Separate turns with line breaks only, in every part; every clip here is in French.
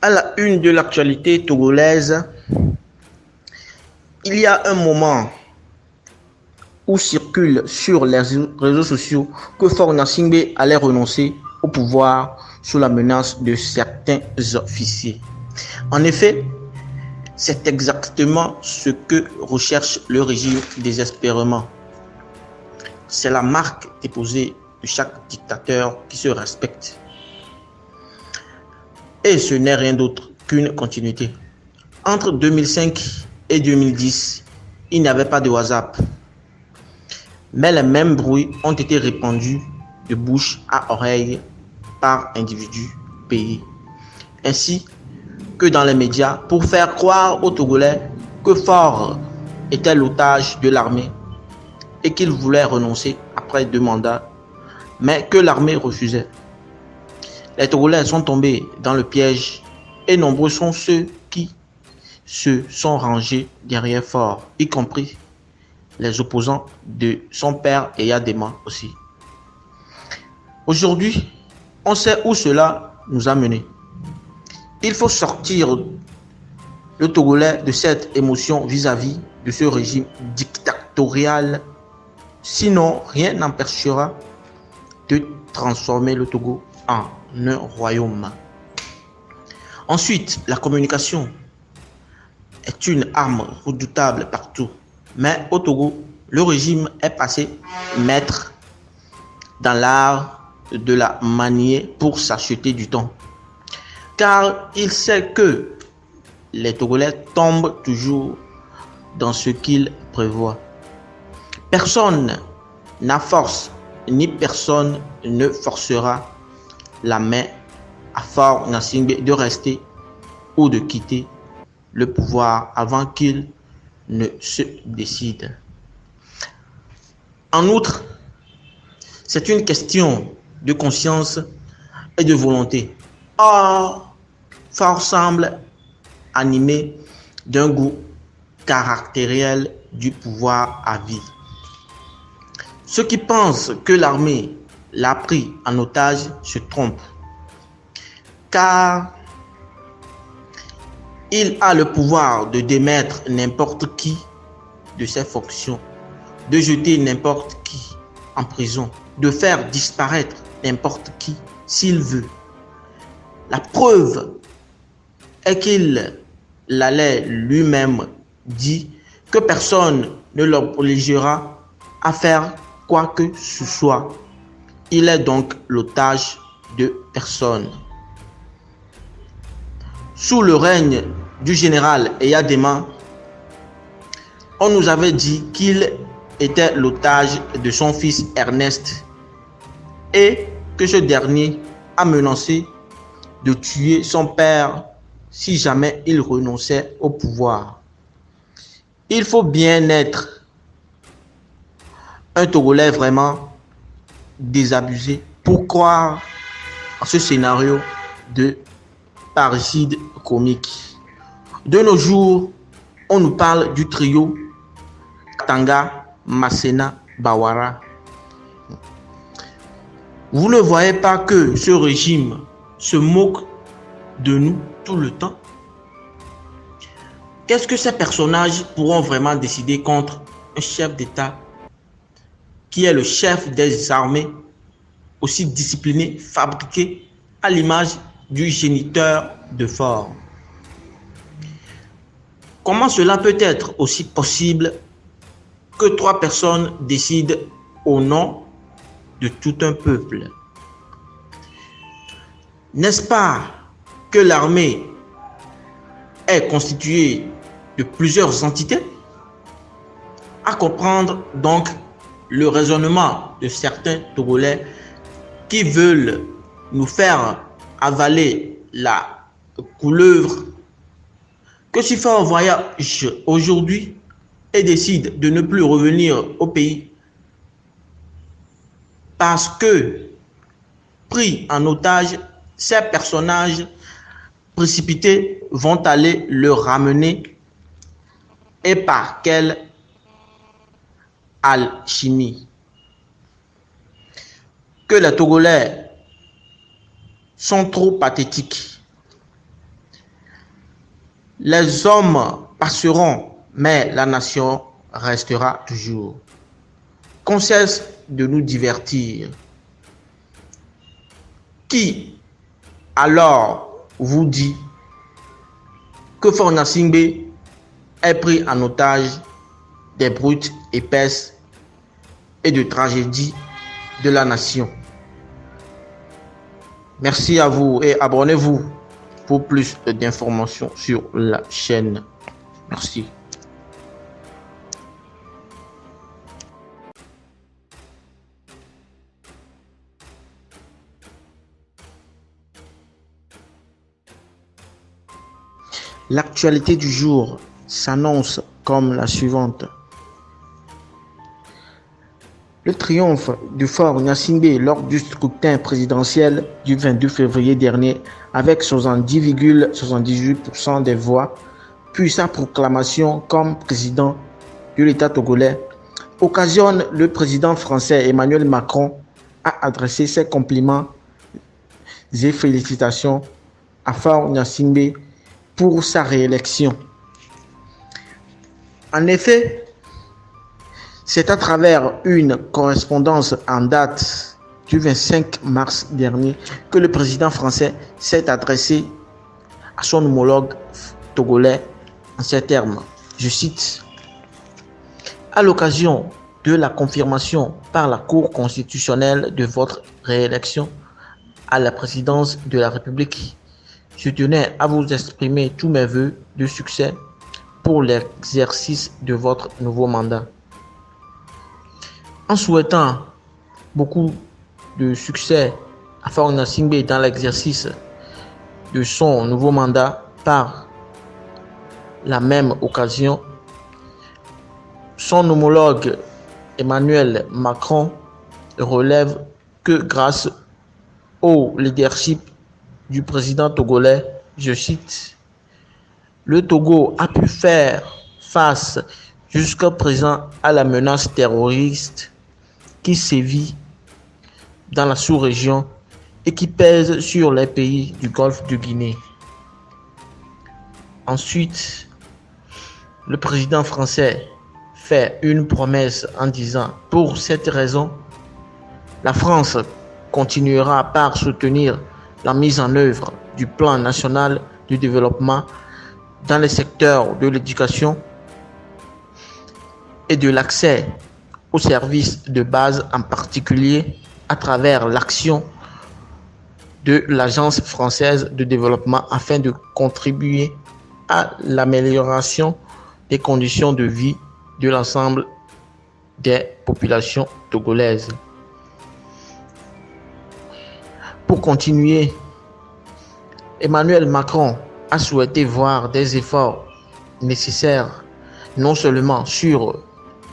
À la une de l'actualité togolaise, il y a un moment où circule sur les réseaux sociaux que Faure Gnassingbé allait renoncer au pouvoir sous la menace de certains officiers. En effet, c'est exactement ce que recherche le régime désespérément. C'est la marque déposée de chaque dictateur qui se respecte. Et ce n'est rien d'autre qu'une continuité. Entre 2005 et 2010, il n'y avait pas de WhatsApp. Mais les mêmes bruits ont été répandus de bouche à oreille par individus payés. Ainsi que dans les médias pour faire croire aux Togolais que Faure était l'otage de l'armée et qu'il voulait renoncer après 2 mandats, mais que l'armée refusait. Les Togolais sont tombés dans le piège et nombreux sont ceux qui se sont rangés derrière Faure, y compris les opposants de son père et Yadema aussi. Aujourd'hui, on sait où cela nous a menés. Il faut sortir le Togolais de cette émotion vis-à-vis de ce régime dictatorial. Sinon, rien n'empêchera de transformer le Togo en un royaume. Ensuite, la communication est une arme redoutable partout. Mais au Togo, le régime est passé maître dans l'art de la manier pour s'acheter du temps. Car il sait que les Togolais tombent toujours dans ce qu'ils prévoient. Personne n'a force, ni personne ne forcera la main à Faure Gnassingbé de rester ou de quitter le pouvoir avant qu'il ne se décide. En outre, c'est une question de conscience et de volonté. Or, Faure semble animé d'un goût caractériel du pouvoir à vie. Ceux qui pensent que l'armée l'a pris en otage se trompent, car il a le pouvoir de démettre n'importe qui de ses fonctions, de jeter n'importe qui en prison, de faire disparaître n'importe qui s'il veut. La preuve est qu'il l'allait lui-même dit que personne ne l'obligera à faire quoi que ce soit. Il est donc l'otage de personne. Sous le règne du général Eyadema, on nous avait dit qu'il était l'otage de son fils Ernest et que ce dernier a menacé de tuer son père si jamais il renonçait au pouvoir. Il faut bien être un Togolais vraiment désabusé pour croire à ce scénario de parricide comique. De nos jours, on nous parle du trio Tanga, Masséna, Bawara. Vous ne voyez pas que ce régime se moque de nous tout le temps? Qu'est-ce que ces personnages pourront vraiment décider contre un chef d'État qui est le chef des armées, aussi discipliné, fabriqué à l'image du géniteur de Faure? Comment cela peut être aussi possible que 3 personnes décident au nom de tout un peuple? N'est-ce pas que l'armée est constituée de plusieurs entités? À comprendre donc le raisonnement de certains Togolais qui veulent nous faire avaler la couleuvre, que si Faure voyage aujourd'hui et décide de ne plus revenir au pays parce que pris en otage, ces personnages précipités vont aller le ramener, et par quelle alchimie? Que les Togolais sont trop pathétiques. Les hommes passeront, mais la nation restera toujours. Qu'on cesse de nous divertir. Qui alors vous dit que Faure Gnassingbé est pris en otage des brutes épaisses et de tragédies de la nation? Merci à vous et abonnez-vous pour plus d'informations sur la chaîne. Merci. L'actualité du jour s'annonce comme la suivante. Le triomphe de Faure Gnassingbé lors du scrutin présidentiel du 22 février dernier avec 70,78% des voix, puis sa proclamation comme président de l'État togolais, occasionne le président français Emmanuel Macron à adresser ses compliments et félicitations à Faure Gnassingbé pour sa réélection. En effet, c'est à travers une correspondance en date du 25 mars dernier que le président français s'est adressé à son homologue togolais en ces termes. Je cite: à l'occasion de la confirmation par la Cour constitutionnelle de votre réélection à la présidence de la République, je tenais à vous exprimer tous mes vœux de succès pour l'exercice de votre nouveau mandat. En souhaitant beaucoup de succès à Faure Gnassingbé dans l'exercice de son nouveau mandat, par la même occasion, son homologue Emmanuel Macron relève que grâce au leadership du président togolais, je cite, le Togo a pu faire face jusqu'à présent à la menace terroriste qui sévit dans la sous-région et qui pèse sur les pays du Golfe de Guinée. Ensuite, le président français fait une promesse en disant: pour cette raison, la France continuera par soutenir la mise en œuvre du plan national de développement dans les secteurs de l'éducation et de l'accès aux services de base, en particulier à travers l'action de l'Agence française de développement afin de contribuer à l'amélioration des conditions de vie de l'ensemble des populations togolaises. Pour continuer, Emmanuel Macron a souhaité voir des efforts nécessaires non seulement sur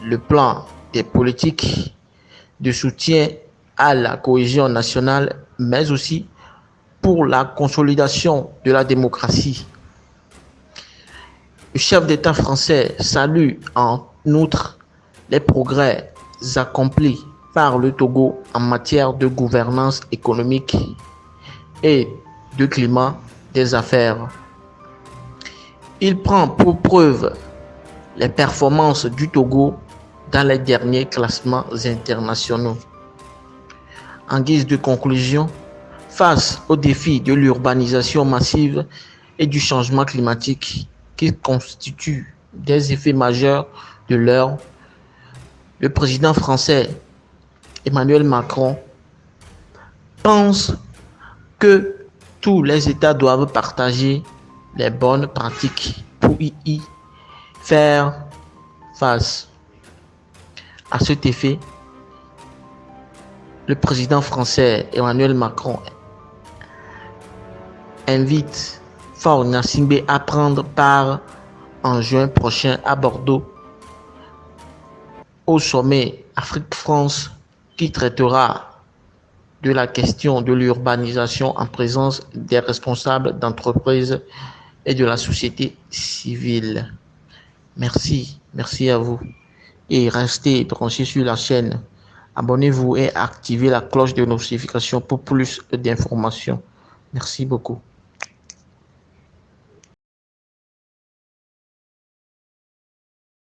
le plan des politiques de soutien à la cohésion nationale, mais aussi pour la consolidation de la démocratie. Le chef d'État français salue en outre les progrès accomplis par le Togo en matière de gouvernance économique et de climat des affaires. Il prend pour preuve les performances du Togo dans les derniers classements internationaux. En guise de conclusion, face aux défis de l'urbanisation massive et du changement climatique qui constituent des effets majeurs de l'heure, le président français Emmanuel Macron pense que tous les États doivent partager les bonnes pratiques pour y faire face. À cet effet, le président français Emmanuel Macron invite Faure Gnassingbé à prendre part en juin prochain à Bordeaux au sommet Afrique-France qui traitera de la question de l'urbanisation en présence des responsables d'entreprises et de la société civile. Merci à vous et restez branchés sur la chaîne. Abonnez-vous et activez la cloche de notification pour plus d'informations. Merci beaucoup.